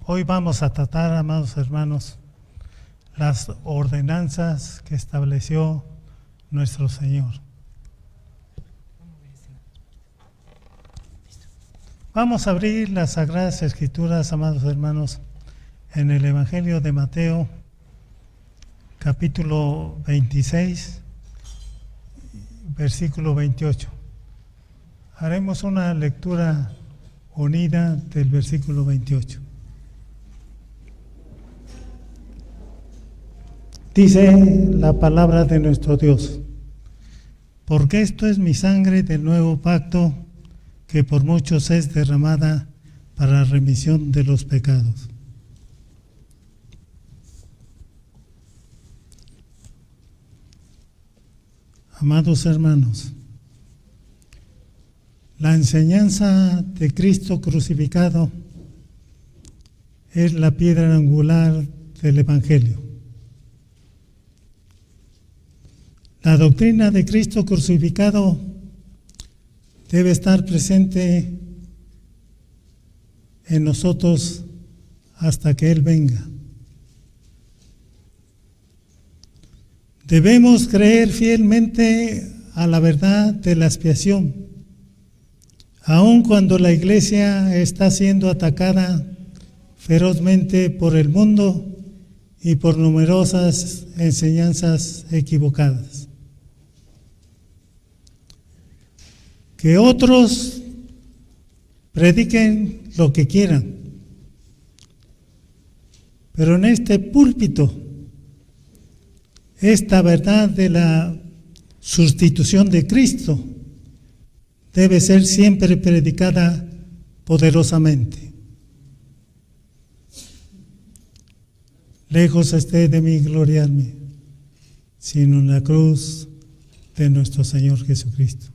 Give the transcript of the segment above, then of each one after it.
Hoy vamos a tratar, amados hermanos, las ordenanzas que estableció nuestro Señor. Vamos a abrir las Sagradas Escrituras, amados hermanos, en el Evangelio de Mateo, capítulo 26, versículo 28. Haremos una lectura unida del versículo 28. Dice la palabra de nuestro Dios: porque esto es mi sangre del nuevo pacto, que por muchos es derramada para remisión de los pecados. Amados hermanos, la enseñanza de Cristo crucificado es la piedra angular del Evangelio. La doctrina de Cristo crucificado debe estar presente en nosotros hasta que Él venga. Debemos creer fielmente a la verdad de la expiación, aun cuando la Iglesia está siendo atacada ferozmente por el mundo y por numerosas enseñanzas equivocadas. Que otros prediquen lo que quieran, pero en este púlpito, esta verdad de la sustitución de Cristo debe ser siempre predicada poderosamente. Lejos esté de mí gloriarme, sino en la cruz de nuestro Señor Jesucristo.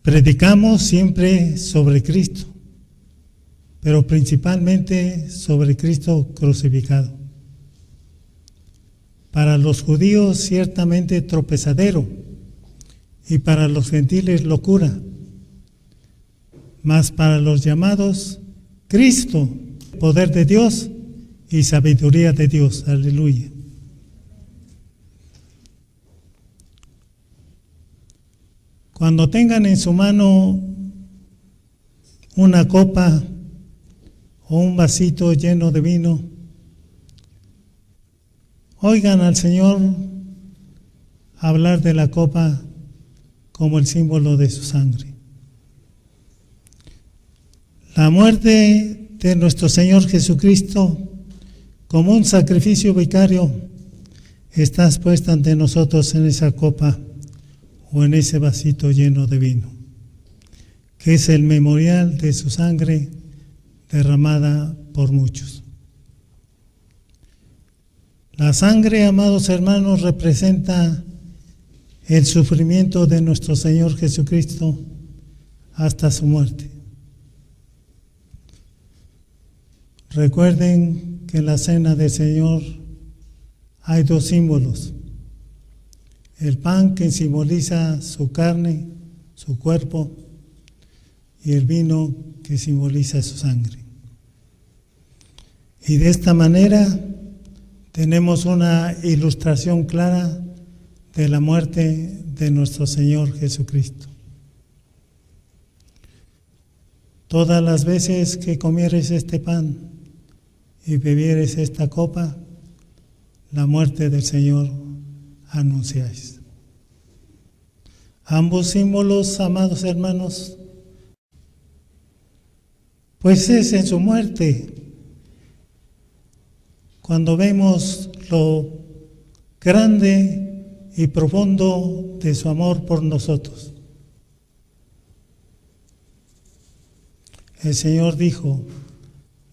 Predicamos siempre sobre Cristo, pero principalmente sobre Cristo crucificado. Para los judíos ciertamente tropezadero, y para los gentiles locura, mas para los llamados Cristo, poder de Dios y sabiduría de Dios. Aleluya. Cuando tengan en su mano una copa o un vasito lleno de vino, oigan al Señor hablar de la copa como el símbolo de su sangre. La muerte de nuestro Señor Jesucristo como un sacrificio vicario está expuesta ante nosotros en esa copa o en ese vasito lleno de vino, que es el memorial de su sangre derramada por muchos. La sangre, amados hermanos, representa el sufrimiento de nuestro Señor Jesucristo hasta su muerte. Recuerden que en la cena del Señor hay dos símbolos: el pan, que simboliza su carne, su cuerpo, y el vino, que simboliza su sangre. Y de esta manera tenemos una ilustración clara de la muerte de nuestro Señor Jesucristo. Todas las veces que comieres este pan y bebieres esta copa, la muerte del Señor anunciáis. Ambos símbolos, amados hermanos, pues es en su muerte cuando vemos lo grande y profundo de su amor por nosotros. El Señor dijo: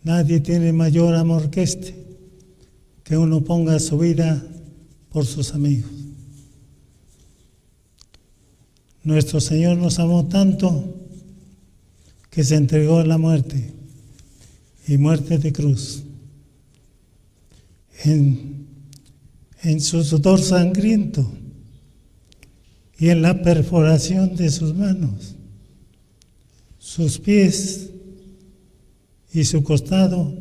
nadie tiene mayor amor que este, que uno ponga su vida por sus amigos. Nuestro Señor nos amó tanto que se entregó a la muerte, y muerte de cruz. En su sudor sangriento y en la perforación de sus manos, sus pies y su costado,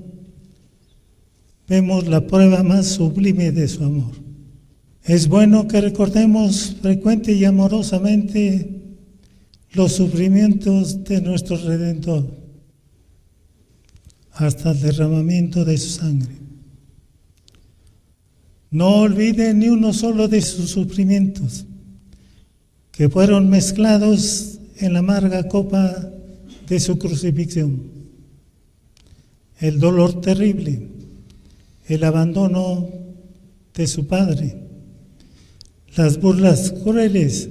vemos la prueba más sublime de su amor. Es bueno que recordemos frecuente y amorosamente los sufrimientos de nuestro Redentor, hasta el derramamiento de su sangre. No olvide ni uno solo de sus sufrimientos, que fueron mezclados en la amarga copa de su crucifixión. El dolor terrible, el abandono de su Padre, las burlas crueles,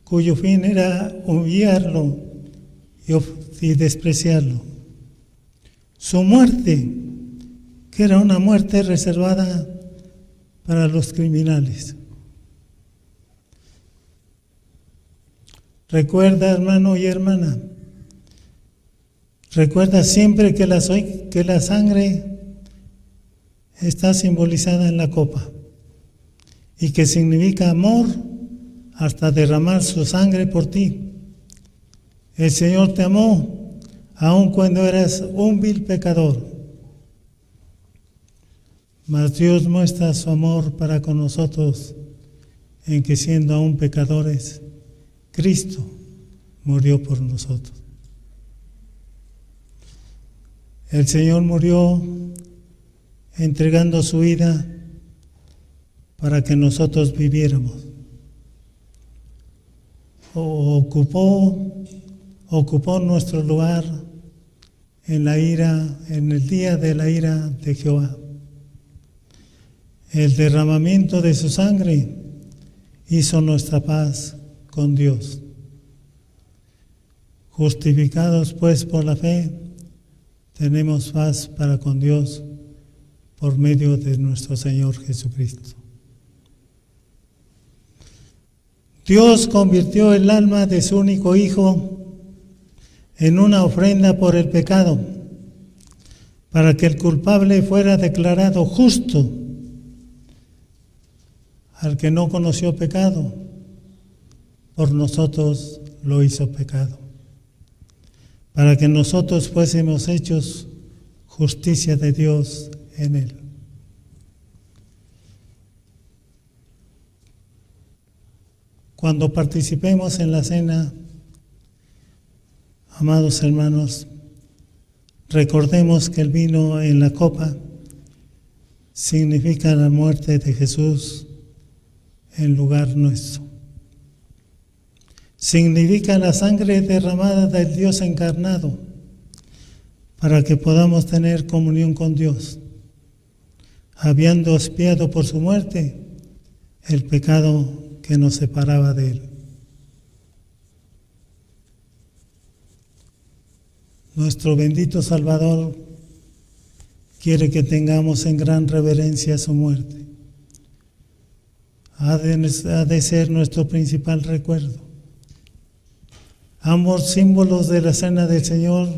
cuyo fin era humillarlo y despreciarlo. Su muerte, que era una muerte reservada para los criminales. Recuerda, hermano y hermana, recuerda siempre que la sangre está simbolizada en la copa y que significa amor hasta derramar su sangre por ti. El Señor te amó aun cuando eras un vil pecador. Mas Dios muestra su amor para con nosotros en que siendo aún pecadores, Cristo murió por nosotros. El Señor murió entregando su vida para que nosotros viviéramos. Ocupó nuestro lugar en el día de la ira de Jehová. El derramamiento de su sangre hizo nuestra paz con Dios. Justificados pues por la fe, tenemos paz para con Dios por medio de nuestro Señor Jesucristo. Dios convirtió el alma de su único Hijo en una ofrenda por el pecado, para que el culpable fuera declarado justo. Al que no conoció pecado, por nosotros lo hizo pecado, para que nosotros fuésemos hechos justicia de Dios en él. Cuando participemos en la cena, amados hermanos, recordemos que el vino en la copa significa la muerte de Jesús en lugar nuestro. Significa la sangre derramada del Dios encarnado para que podamos tener comunión con Dios, habiendo expiado por su muerte el pecado que nos separaba de Él. Nuestro bendito Salvador quiere que tengamos en gran reverencia su muerte. Ha de ser nuestro principal recuerdo. Ambos símbolos de la cena del Señor,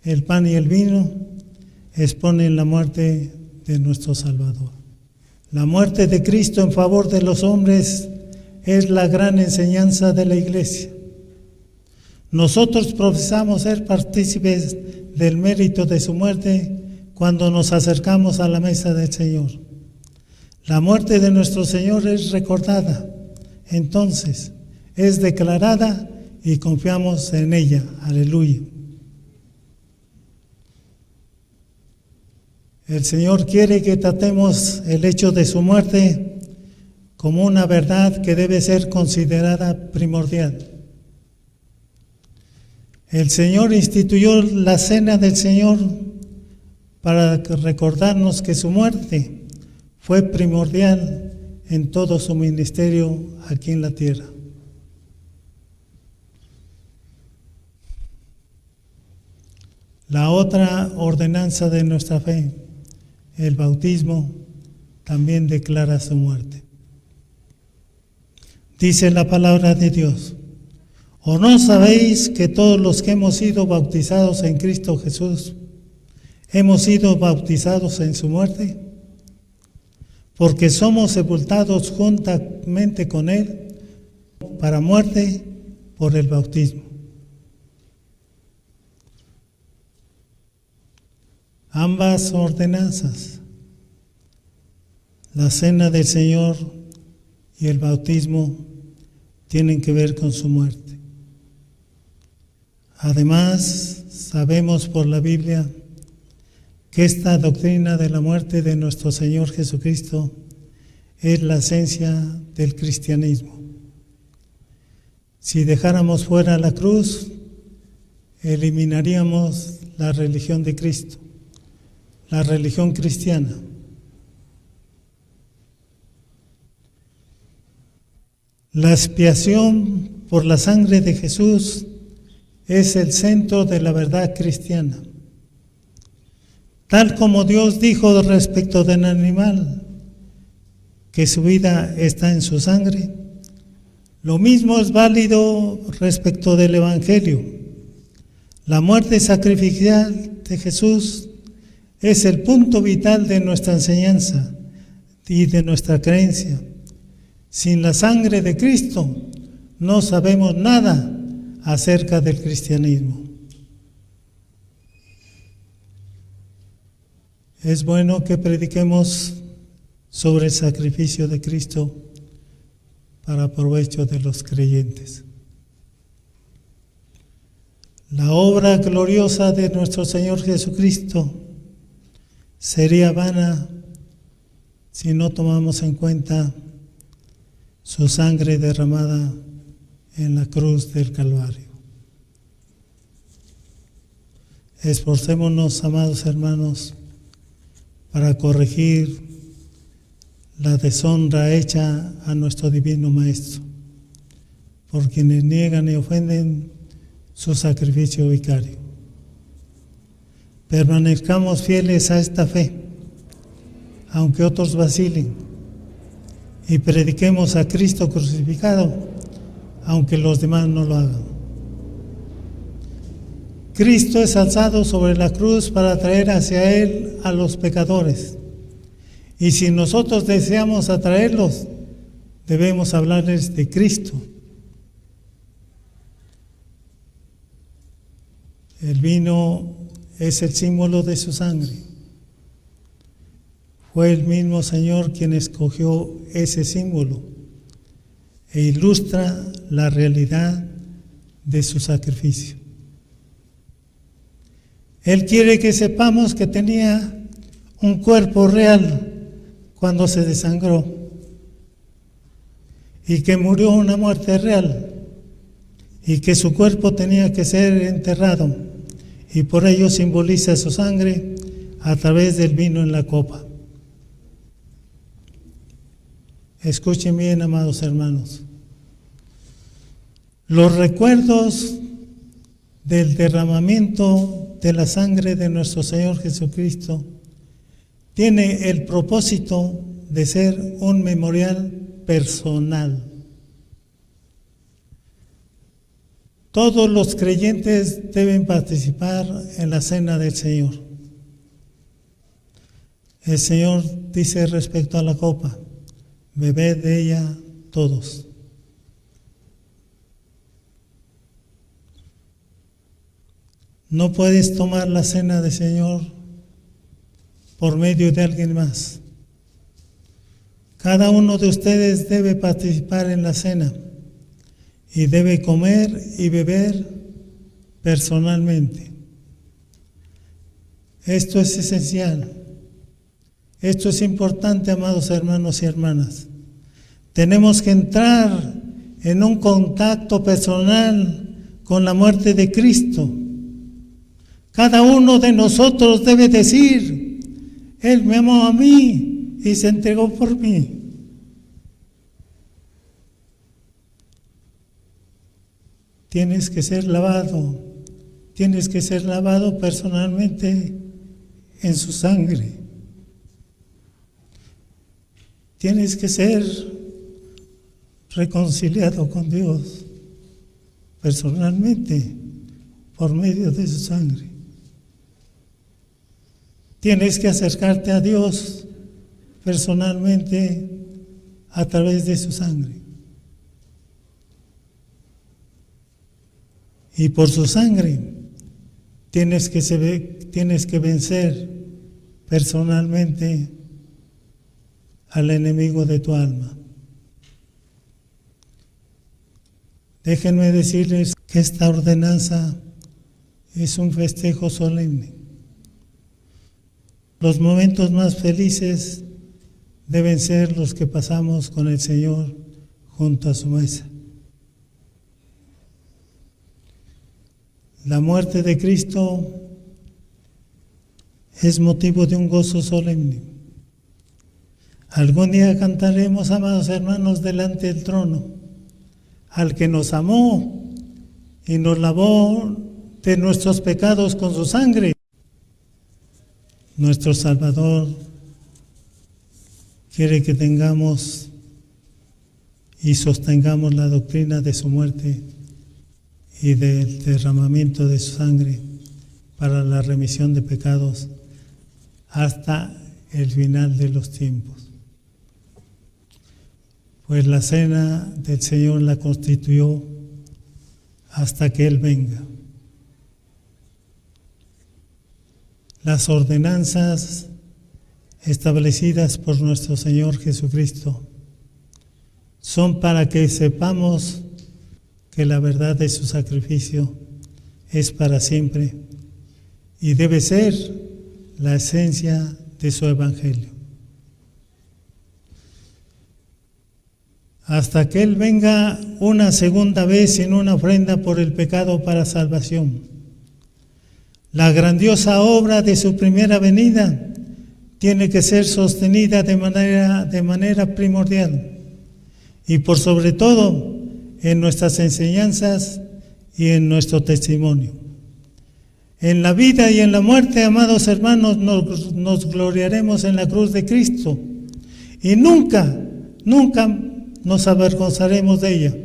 el pan y el vino, exponen la muerte de nuestro Salvador. La muerte de Cristo en favor de los hombres es la gran enseñanza de la Iglesia. Nosotros profesamos ser partícipes del mérito de su muerte cuando nos acercamos a la mesa del Señor. La muerte de nuestro Señor es recordada, entonces es declarada y confiamos en ella. Aleluya. El Señor quiere que tratemos el hecho de su muerte como una verdad que debe ser considerada primordial. El Señor instituyó la cena del Señor para recordarnos que su muerte fue primordial en todo su ministerio aquí en la tierra. La otra ordenanza de nuestra fe, el bautismo, también declara su muerte. Dice la palabra de Dios: ¿o no sabéis que todos los que hemos sido bautizados en Cristo Jesús, hemos sido bautizados en su muerte? Porque somos sepultados juntamente con Él para muerte por el bautismo. Ambas ordenanzas, la cena del Señor y el bautismo, tienen que ver con su muerte. Además, sabemos por la Biblia que esta doctrina de la muerte de nuestro Señor Jesucristo es la esencia del cristianismo. Si dejáramos fuera la cruz, eliminaríamos la religión de Cristo, la religión cristiana. La expiación por la sangre de Jesús es el centro de la verdad cristiana. Tal como Dios dijo respecto del animal, que su vida está en su sangre, lo mismo es válido respecto del Evangelio. La muerte sacrificial de Jesús es el punto vital de nuestra enseñanza y de nuestra creencia. Sin la sangre de Cristo no sabemos nada acerca del cristianismo. Es bueno que prediquemos sobre el sacrificio de Cristo para provecho de los creyentes. La obra gloriosa de nuestro Señor Jesucristo sería vana si no tomamos en cuenta su sangre derramada en la cruz del Calvario. Esforcémonos, amados hermanos, para corregir la deshonra hecha a nuestro Divino Maestro, por quienes niegan y ofenden su sacrificio vicario. Permanezcamos fieles a esta fe, aunque otros vacilen, y prediquemos a Cristo crucificado, aunque los demás no lo hagan. Cristo es alzado sobre la cruz para traer hacia Él a los pecadores. Y si nosotros deseamos atraerlos, debemos hablarles de Cristo. El vino es el símbolo de su sangre. Fue el mismo Señor quien escogió ese símbolo e ilustra la realidad de su sacrificio. Él quiere que sepamos que tenía un cuerpo real cuando se desangró y que murió una muerte real y que su cuerpo tenía que ser enterrado y por ello simboliza su sangre a través del vino en la copa. Escuchen bien, amados hermanos. Los recuerdos del derramamiento de la sangre de nuestro Señor Jesucristo tiene el propósito de ser un memorial personal. Todos los creyentes deben participar en la cena del Señor. El Señor dice respecto a la copa: bebed de ella todos. No puedes tomar la cena del Señor por medio de alguien más. Cada uno de ustedes debe participar en la cena y debe comer y beber personalmente. Esto es esencial. Esto es importante, amados hermanos y hermanas. Tenemos que entrar en un contacto personal con la muerte de Cristo. Cada uno de nosotros debe decir: Él me amó a mí y se entregó por mí. Tienes que ser lavado personalmente en su sangre. Tienes que ser reconciliado con Dios personalmente por medio de su sangre. Tienes que acercarte a Dios personalmente a través de su sangre. Y por su sangre tienes que vencer personalmente al enemigo de tu alma. Déjenme decirles que esta ordenanza es un festejo solemne. Los momentos más felices deben ser los que pasamos con el Señor junto a su mesa. La muerte de Cristo es motivo de un gozo solemne. Algún día cantaremos, amados hermanos, delante del trono, al que nos amó y nos lavó de nuestros pecados con su sangre. Nuestro Salvador quiere que tengamos y sostengamos la doctrina de su muerte y del derramamiento de su sangre para la remisión de pecados hasta el final de los tiempos. Pues la cena del Señor la constituyó hasta que Él venga. Las ordenanzas establecidas por nuestro Señor Jesucristo son para que sepamos que la verdad de su sacrificio es para siempre y debe ser la esencia de su evangelio. Hasta que Él venga una segunda vez en una ofrenda por el pecado para salvación. La grandiosa obra de su primera venida tiene que ser sostenida de manera primordial y por sobre todo en nuestras enseñanzas y en nuestro testimonio. En la vida y en la muerte, amados hermanos, nos gloriaremos en la cruz de Cristo y nunca nos avergonzaremos de ella,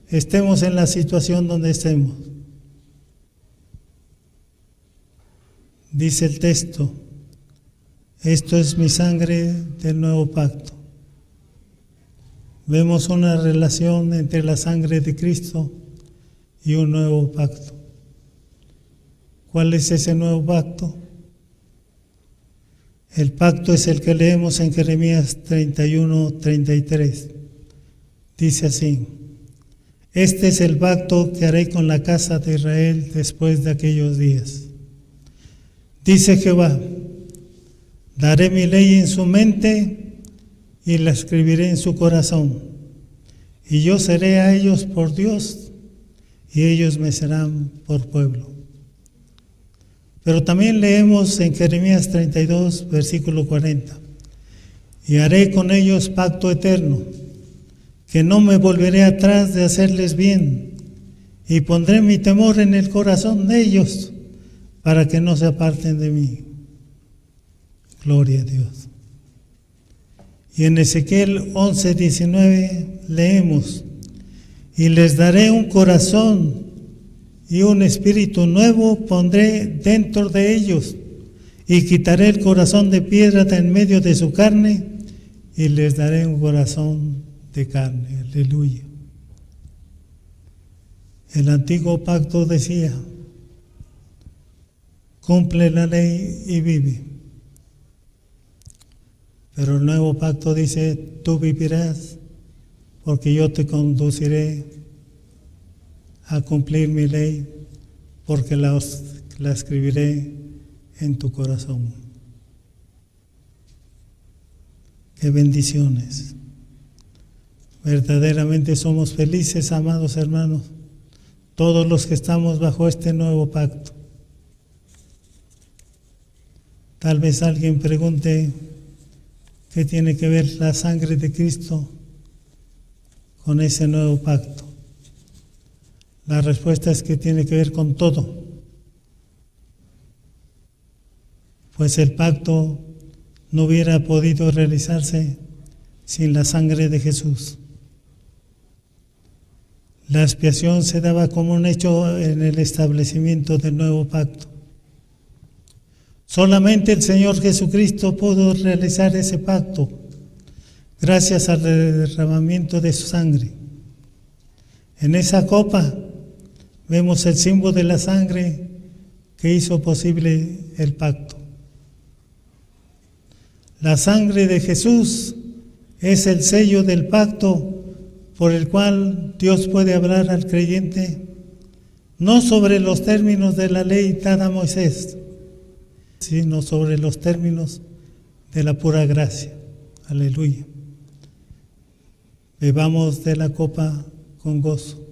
estemos en la situación donde estemos. Dice el texto, esto es mi sangre del nuevo pacto. Vemos una relación entre la sangre de Cristo y un nuevo pacto. ¿Cuál es ese nuevo pacto? El pacto es el que leemos en Jeremías 31:33. Dice así, este es el pacto que haré con la casa de Israel después de aquellos días. Dice Jehová, daré mi ley en su mente y la escribiré en su corazón. Y yo seré a ellos por Dios y ellos me serán por pueblo. Pero también leemos en Jeremías 32, versículo 40. Y haré con ellos pacto eterno, que no me volveré atrás de hacerles bien, y pondré mi temor en el corazón de ellos, para que no se aparten de mí. Gloria a Dios. Y en Ezequiel 11:19 leemos, y les daré un corazón y un espíritu nuevo pondré dentro de ellos, y quitaré el corazón de piedra de en medio de su carne, y les daré un corazón de carne. Aleluya. El antiguo pacto decía, cumple la ley y vive. Pero el nuevo pacto dice, tú vivirás, porque yo te conduciré a cumplir mi ley, porque la escribiré en tu corazón. ¡Qué bendiciones! Verdaderamente somos felices, amados hermanos, todos los que estamos bajo este nuevo pacto. Tal vez alguien pregunte, ¿qué tiene que ver la sangre de Cristo con ese nuevo pacto? La respuesta es que tiene que ver con todo. Pues el pacto no hubiera podido realizarse sin la sangre de Jesús. La expiación se daba como un hecho en el establecimiento del nuevo pacto. Solamente el Señor Jesucristo pudo realizar ese pacto gracias al derramamiento de su sangre. En esa copa vemos el símbolo de la sangre que hizo posible el pacto. La sangre de Jesús es el sello del pacto por el cual Dios puede hablar al creyente, no sobre los términos de la ley dada a Moisés, sino sobre los términos de la pura gracia. Aleluya. Bebamos de la copa con gozo.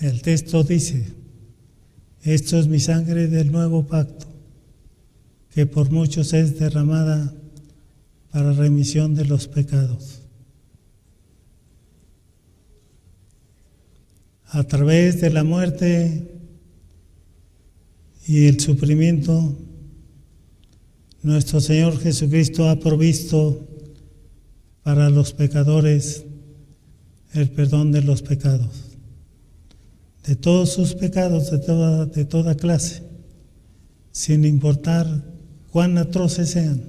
El texto dice: esto es mi sangre del nuevo pacto, que por muchos es derramada para remisión de los pecados. A través de la muerte y el sufrimiento, nuestro Señor Jesucristo ha provisto para los pecadores el perdón de los pecados, de todos sus pecados, de toda clase, sin importar cuán atroces sean.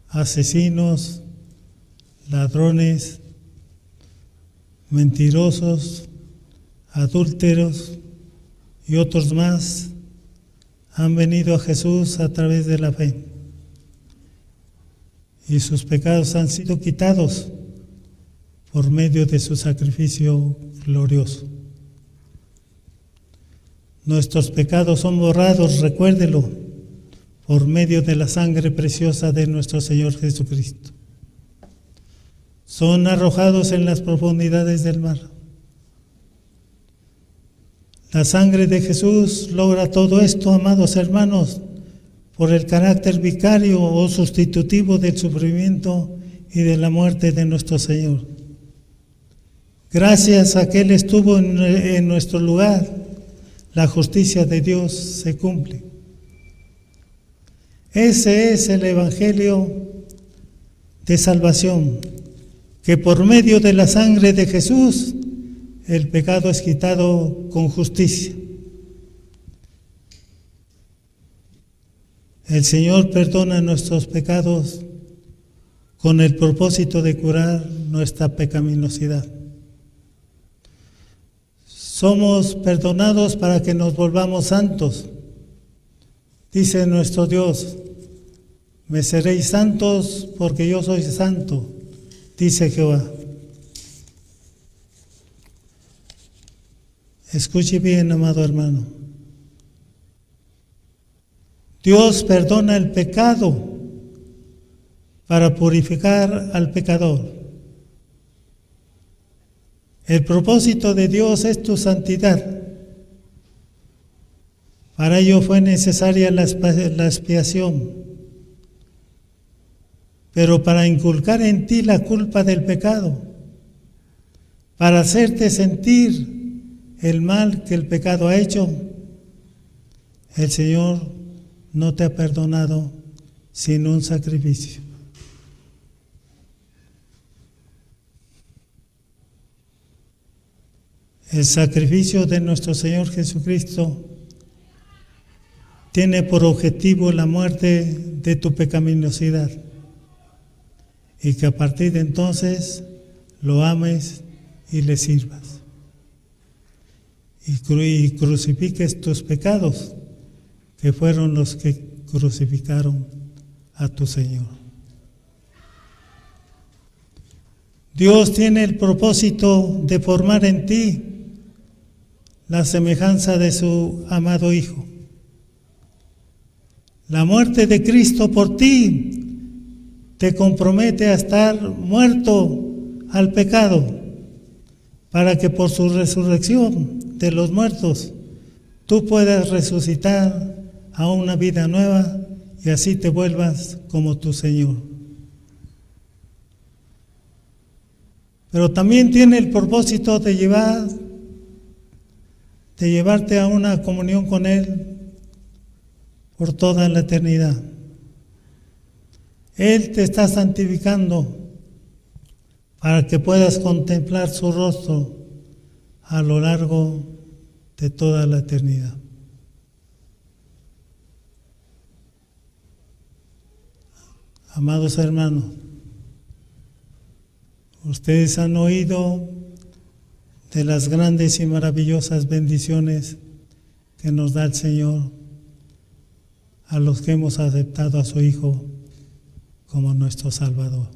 Asesinos, ladrones, mentirosos, adúlteros y otros más han venido a Jesús a través de la fe, y sus pecados han sido quitados por medio de su sacrificio glorioso. Nuestros pecados son borrados, recuérdelo, por medio de la sangre preciosa de nuestro Señor Jesucristo. Son arrojados en las profundidades del mar. La sangre de Jesús logra todo esto, amados hermanos, por el carácter vicario o sustitutivo del sufrimiento y de la muerte de nuestro Señor. Gracias a que Él estuvo en nuestro lugar, la justicia de Dios se cumple. Ese es el Evangelio de salvación, que por medio de la sangre de Jesús el pecado es quitado con justicia. El Señor perdona nuestros pecados con el propósito de curar nuestra pecaminosidad. Somos perdonados para que nos volvamos santos. Dice nuestro Dios: me seréis santos porque yo soy santo, dice Jehová. Escuche bien, amado hermano. Dios perdona el pecado para purificar al pecador. El propósito de Dios es tu santidad. Para ello fue necesaria la expiación, pero para inculcar en ti la culpa del pecado, para hacerte sentir el mal que el pecado ha hecho, el Señor no te ha perdonado sin un sacrificio. El sacrificio de nuestro Señor Jesucristo tiene por objetivo la muerte de tu pecaminosidad, y que a partir de entonces lo ames y le sirvas, y crucifiques tus pecados, que fueron los que crucificaron a tu Señor. Dios tiene el propósito de formar en ti la semejanza de su amado Hijo. La muerte de Cristo por ti te compromete a estar muerto al pecado, para que por su resurrección de los muertos tú puedas resucitar a una vida nueva y así te vuelvas como tu Señor. Pero también tiene el propósito de llevarte a una comunión con Él por toda la eternidad. Él te está santificando para que puedas contemplar su rostro a lo largo de toda la eternidad. Amados hermanos, ustedes han oído de las grandes y maravillosas bendiciones que nos da el Señor a los que hemos aceptado a su Hijo como nuestro Salvador.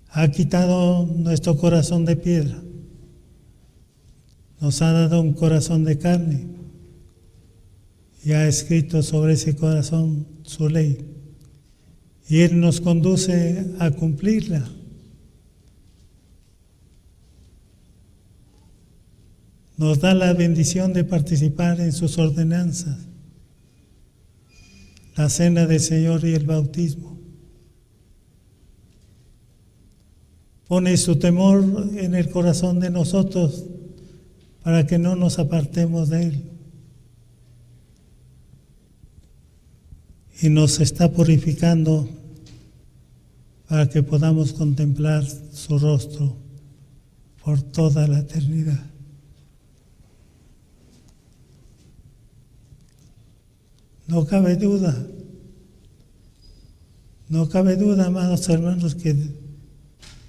Ha quitado nuestro corazón de piedra, nos ha dado un corazón de carne y ha escrito sobre ese corazón su ley, y Él nos conduce a cumplirla. Nos da la bendición de participar en sus ordenanzas, la cena del Señor y el bautismo. Pone su temor en el corazón de nosotros para que no nos apartemos de Él. Y nos está purificando para que podamos contemplar su rostro por toda la eternidad. No cabe duda, amados hermanos, que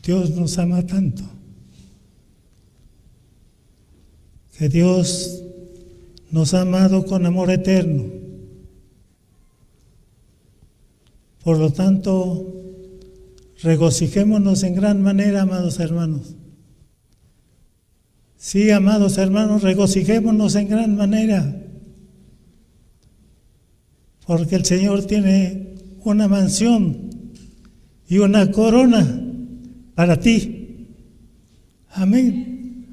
Dios nos ama tanto, que Dios nos ha amado con amor eterno. Por lo tanto, regocijémonos en gran manera, amados hermanos. Sí, amados hermanos, regocijémonos en gran manera, porque el Señor tiene una mansión y una corona para ti. Amén.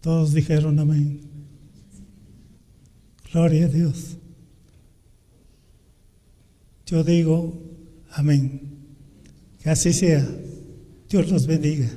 Todos dijeron amén. Gloria a Dios. Yo digo amén. Que así sea. Dios los bendiga.